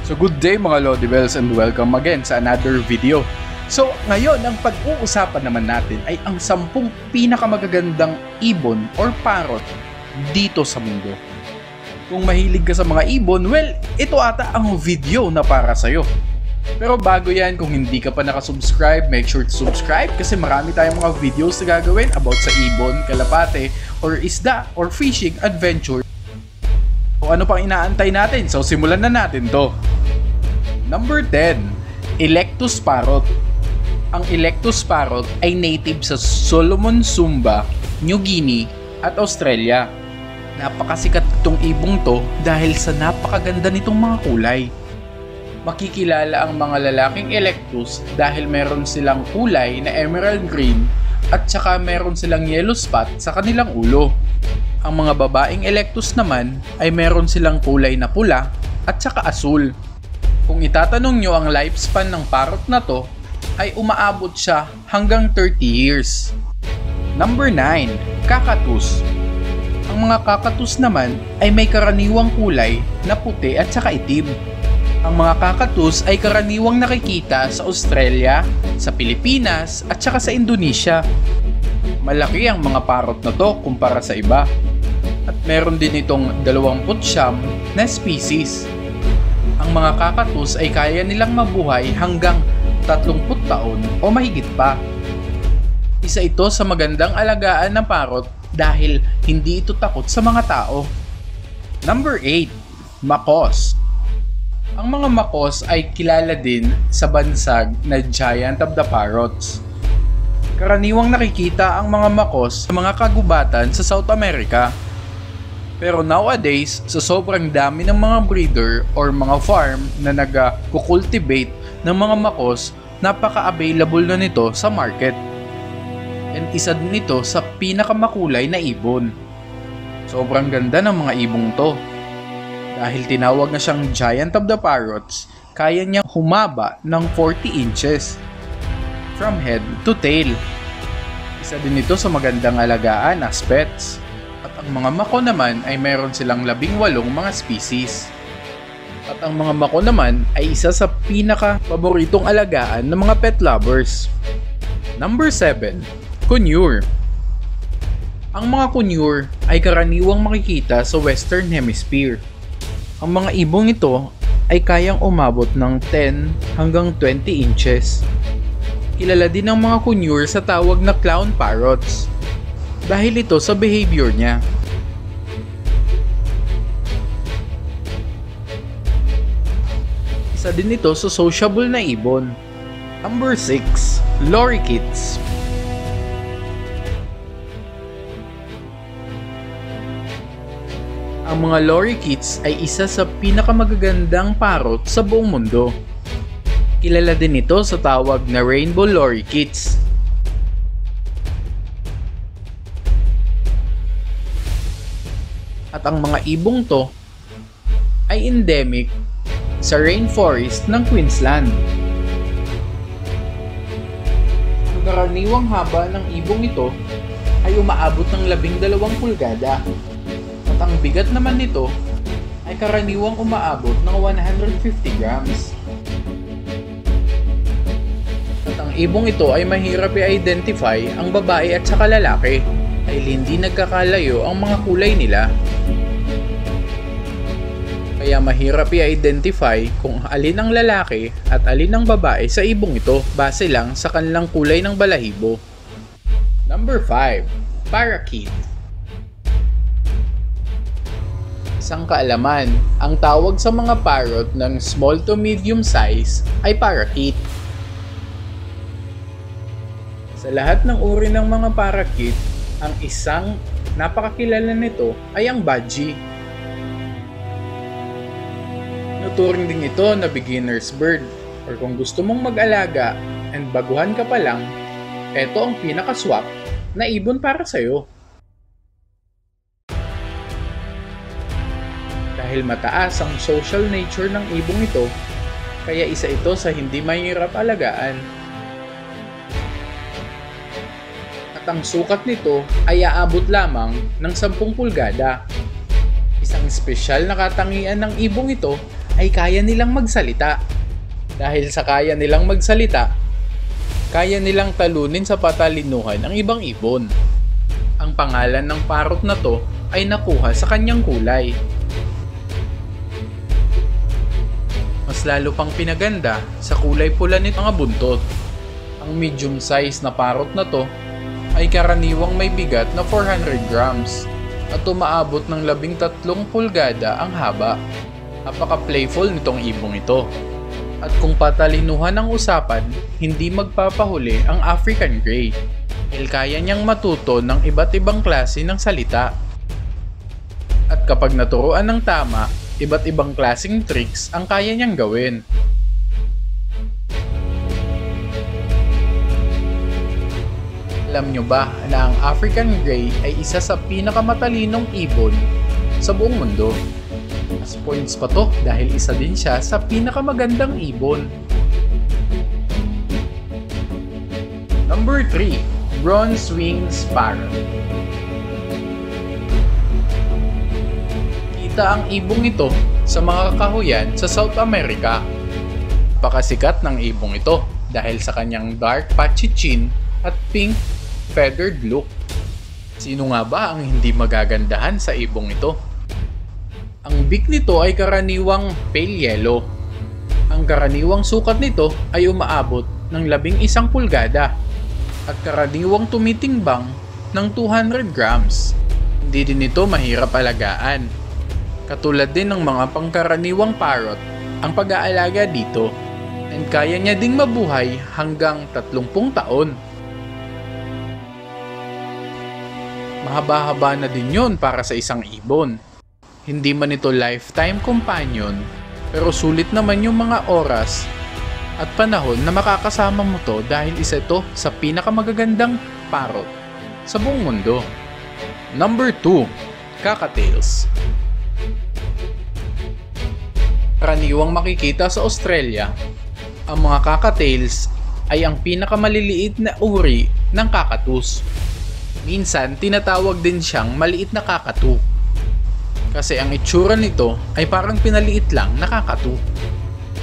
So good day mga Lodibels and welcome again sa another video. So ngayon ang pag-uusapan naman natin ay ang 10 pinakamagagandang ibon or parrot dito sa mundo. Kung mahilig ka sa mga ibon, well, ito ata ang video na para sa'yo. Pero bago yan, kung hindi ka pa nakasubscribe, make sure to subscribe kasi marami tayong mga videos na gagawin about sa ibon, kalapate, or isda, or fishing adventure. So ano pang inaantay natin? So simulan na natin to. Number 10, Electus Parrot. Ang Electus Parrot ay native sa Solomon Sumba, New Guinea at Australia. Napakasikat itong ibong to dahil sa napakaganda nitong mga kulay. Makikilala ang mga lalaking Electus dahil meron silang kulay na emerald green at saka meron silang yellow spot sa kanilang ulo. Ang mga babaeng Electus naman ay meron silang kulay na pula at saka asul. Kung itatanong nyo ang lifespan ng parrot na to, ay umaabot siya hanggang 30 years. Number 9, Kakatus. Ang mga kakatus naman ay may karaniwang kulay na puti at saka itim. Ang mga kakatus ay karaniwang nakikita sa Australia, sa Pilipinas at saka sa Indonesia. Malaki ang mga parrot na to kumpara sa iba. At meron din itong 29 na species. Ang mga kakatus ay kaya nilang mabuhay hanggang 30 taon o mahigit pa. Isa ito sa magandang alagaan ng parrot dahil hindi ito takot sa mga tao. Number 8, Makos. Ang mga makos ay kilala din sa bansag na Giant of the Parrots. Karaniwang nakikita ang mga makos sa mga kagubatan sa South America. Pero nowadays, sa sobrang dami ng mga breeder or mga farm na nag-cultivate ng mga makos, napaka-available na nito sa market. And isa din ito sa pinakamakulay na ibon. Sobrang ganda ng mga ibong to. Dahil tinawag na siyang Giant of the Parrots, kaya niyang humaba ng 40 inches from head to tail. Isa din ito sa magandang alagaan as pets. At ang mga mako naman ay meron silang 18 mga species. At ang mga mako naman ay isa sa pinaka-paboritong alagaan ng mga pet lovers. Number 7, Conure. Ang mga conure ay karaniwang makikita sa Western Hemisphere. Ang mga ibong ito ay kayang umabot ng 10 hanggang 20 inches. Kilala din ang mga conure sa tawag na clown parrots dahil ito sa behavior niya. Isa din ito sa sociable na ibon. Number 6, Lorikeets. Ang mga lorikeets ay isa sa pinakamagagandang parrot sa buong mundo. Kilala din ito sa tawag na rainbow lorikeets. At ang mga ibong to ay endemic sa rainforest ng Queensland. Ang karaniwang haba ng ibong ito ay umaabot ng 12 pulgada. At ang bigat naman nito ay karaniwang umaabot ng 150 grams. At ang ibong ito ay mahirap i-identify ang babae at saka lalaki dahil hindi nagkakalayo ang mga kulay nila. Kaya mahirap i-identify kung alin ang lalaki at alin ang babae sa ibong ito base lang sa kanilang kulay ng balahibo. Number 5, Parakeet. Isang kaalaman, ang tawag sa mga parrot ng small to medium size ay parakeet. Sa lahat ng uri ng mga parakeet, ang isang napakakilala nito ay ang budgie. Tuturing din ito na beginner's bird or kung gusto mong mag-alaga and baguhan ka pa lang, ito ang pinaka-swak na ibon para sa'yo. Dahil mataas ang social nature ng ibong ito, kaya isa ito sa hindi mahirap alagaan. At ang sukat nito ay aabot lamang ng 10 pulgada. Isang espesyal na katangian ng ibong ito ay kaya nilang magsalita. Dahil sa kaya nilang magsalita, kaya nilang talunin sa patalinuhan ang ibang ibon. Ang pangalan ng parrot na to ay nakuha sa kanyang kulay. Mas lalo pang pinaganda sa kulay pula nito mga buntot. Ang medium size na parrot na to ay karaniwang may bigat na 400 grams at umaabot ng 13 pulgada ang haba. Napaka-playful nitong ibong ito. At kung patalinuhan ang usapan, hindi magpapahuli ang African Grey. Dahil kaya niyang matuto ng iba't ibang klase ng salita. At kapag naturuan ng tama, iba't ibang klaseng tricks ang kaya niyang gawin. Alam nyo ba na ang African Grey ay isa sa pinakamatalinong ibon sa buong mundo? Mas points pa to dahil isa din siya sa pinakamagandang ibon. Number 3. Bronze-winged Parrot. Kita ang ibong ito sa mga kahuyan sa South America. Napakasikat ng ibong ito dahil sa kanyang dark patchy chin at pink feathered look. Sino nga ba ang hindi magagandahan sa ibong ito? Ang beak nito ay karaniwang pale yellow. Ang karaniwang sukat nito ay umaabot ng 11 pulgada at karaniwang tumitimbang ng 200 grams. Hindi din ito mahirap alagaan. Katulad din ng mga pangkaraniwang parrot ang pag-aalaga dito, and kaya niya ding mabuhay hanggang 30 taon. Mahaba-haba na din yun para sa isang ibon. Hindi man ito lifetime companion, pero sulit naman yung mga oras at panahon na makakasama mo to dahil isa ito sa pinakamagagandang parrot sa buong mundo. Number 2. Cockatiels. Karaniwang makikita sa Australia, ang mga cockatiels ay ang pinakamaliliit na uri ng kakatus. Minsan, tinatawag din siyang maliit na kakatu. Kasi ang itsura nito ay parang pinaliit lang na kakatu.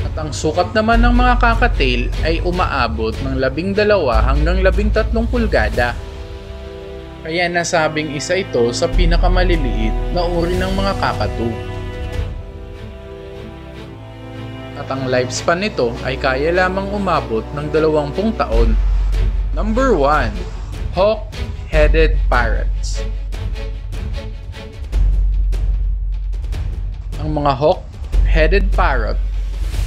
At ang sukat naman ng mga cockatiel ay umaabot ng 12 hanggang 13 pulgada. Kaya nasabing isa ito sa pinakamaliliit na uri ng mga kakatu. At ang lifespan nito ay kaya lamang umabot ng 20 taon. Number 1. Hawk-headed parrots. Ang mga hawk-headed parrot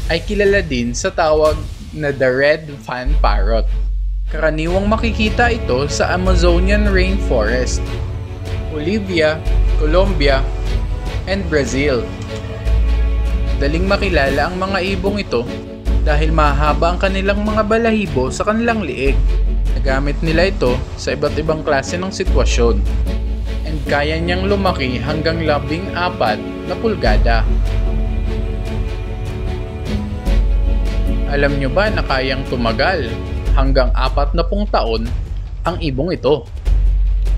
ay kilala din sa tawag na the red fan parrot. Karaniwang makikita ito sa Amazonian rainforest, Bolivia, Colombia, and Brazil. Daling makilala ang mga ibong ito dahil mahaba ang kanilang mga balahibo sa kanilang liig. Nagamit nila ito sa iba't ibang klase ng sitwasyon, and kaya niyang lumaki hanggang 14 na pulgada. Alam nyo ba na kayang tumagal hanggang 40 taon ang ibong ito?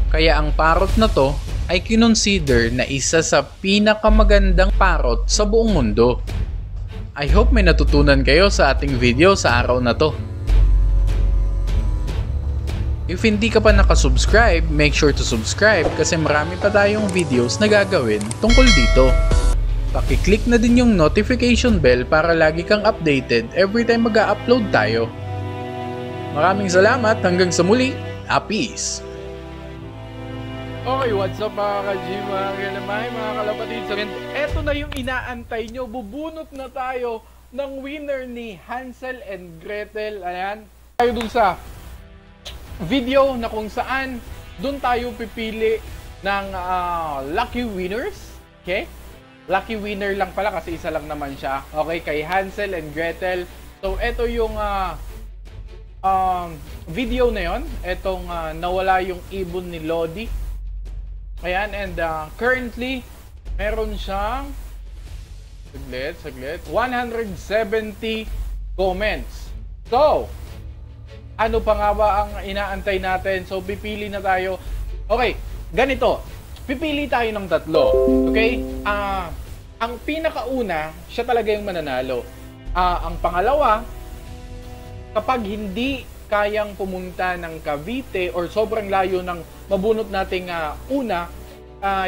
Kaya ang parrot na to ay kinonsider na isa sa pinakamagandang parrot sa buong mundo. I hope may natutunan kayo sa ating video sa araw na to. If hindi ka pa nakasubscribe, make sure to subscribe kasi marami pa tayong videos na gagawin tungkol dito. Paki-click na din yung notification bell para lagi kang updated every time mag-a-upload tayo. Maraming salamat, hanggang sa muli. Peace! Okay, what's up mga ka-G, mga kalamay, mga kalapatid. And eto na yung inaantay nyo. Bubunot na tayo ng winner ni Hansel and Gretel. Ayan. Tayo dun sa video na kung saan dun tayo pipili ng lucky winners. Okay? Lucky winner lang pala kasi isa lang naman siya. Okay, kay Hansel and Gretel. So, eto yung video na yon. Etong nawala yung ibon ni Lodi. Ayan, and currently, meron siyang saglit, 170 comments. So, ano pa nga ba ang inaantay natin? So, pipili na tayo. Okay, ganito. Pipili tayo ng tatlo. Okay? ang pinakauna, siya talaga yung mananalo. Ang pangalawa, kapag hindi kayang pumunta ng Cavite or sobrang layo ng mabunot nating una,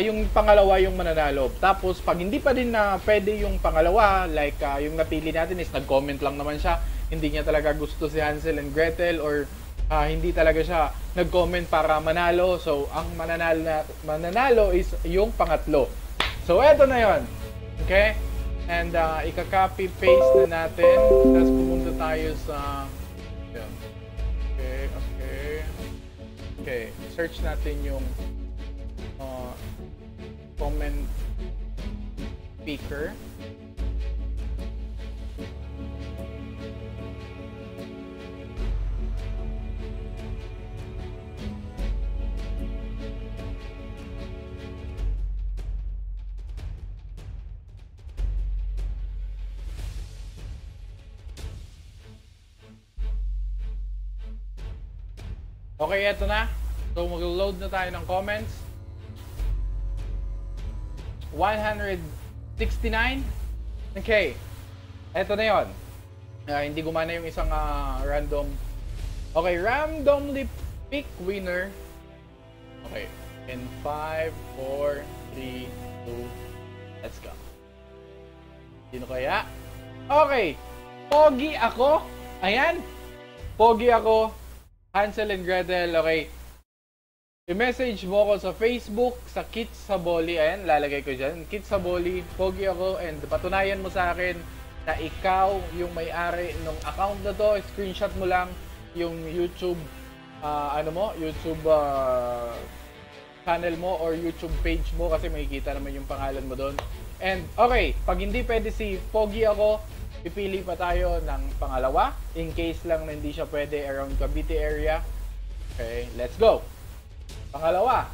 yung pangalawa yung mananalo. Tapos pag hindi pa din na pwede yung pangalawa, like yung napili natin is nag-comment lang naman siya, hindi niya talaga gusto si Hansel and Gretel, or hindi talaga siya nag-comment para manalo. So ang mananalo is yung pangatlo. So eto na yon. Okay? And ika-copy paste na natin. Tapos pumunta tayo sa yun. Okay, search natin yung comment speaker. Okay, eto na. So mag-load na tayo ng comments. 169. Okay. Eto na yon. Hindi gumana yung isang random. Okay, randomly pick winner. Okay. In 5, 4, 3, 2, let's go. Sino kaya? Okay. Pogi ako. Ayan. Pogi ako. Hansel and Gretel. Okay. I-message mo ako sa Facebook, sa Kids Saboli. Ayan, lalagay ko dyan. Kids Saboli, pogi ako. And patunayan mo sa akin na ikaw yung may-ari ng account na to. Screenshot mo lang yung YouTube, YouTube channel mo or YouTube page mo kasi makikita naman yung pangalan mo doon. And okay, pag hindi pwede si pogi ako, pipili pa tayo ng pangalawa. In case lang na hindi siya pwede around Cavite area. Okay, let's go! Pangalawa,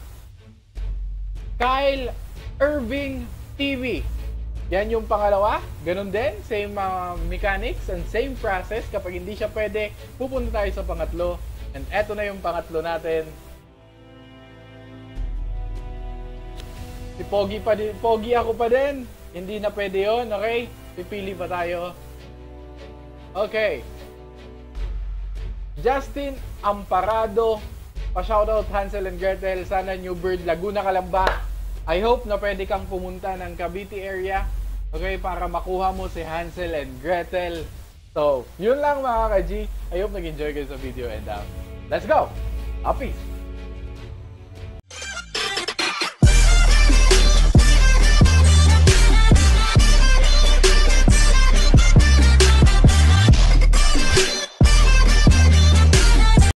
Kyle Irving TV. Yan yung pangalawa. Ganun din, same mechanics and same process. Kapag hindi siya pwede, pupunta tayo sa pangatlo. And eto na yung pangatlo natin. Si Pogi pa din, Pogi ako pa din. Hindi na pwede yon, okay? Pipili pa tayo. Okay. Justin Amparado. Pa-shoutout Hansel and Gretel. Sana New Bird, Laguna, Calamba. I hope na pwede kang pumunta ng Cavite area. Okay, para makuha mo si Hansel and Gretel. So, yun lang mga ka-G. I hope nag-enjoy kayo sa video and let's go! Peace!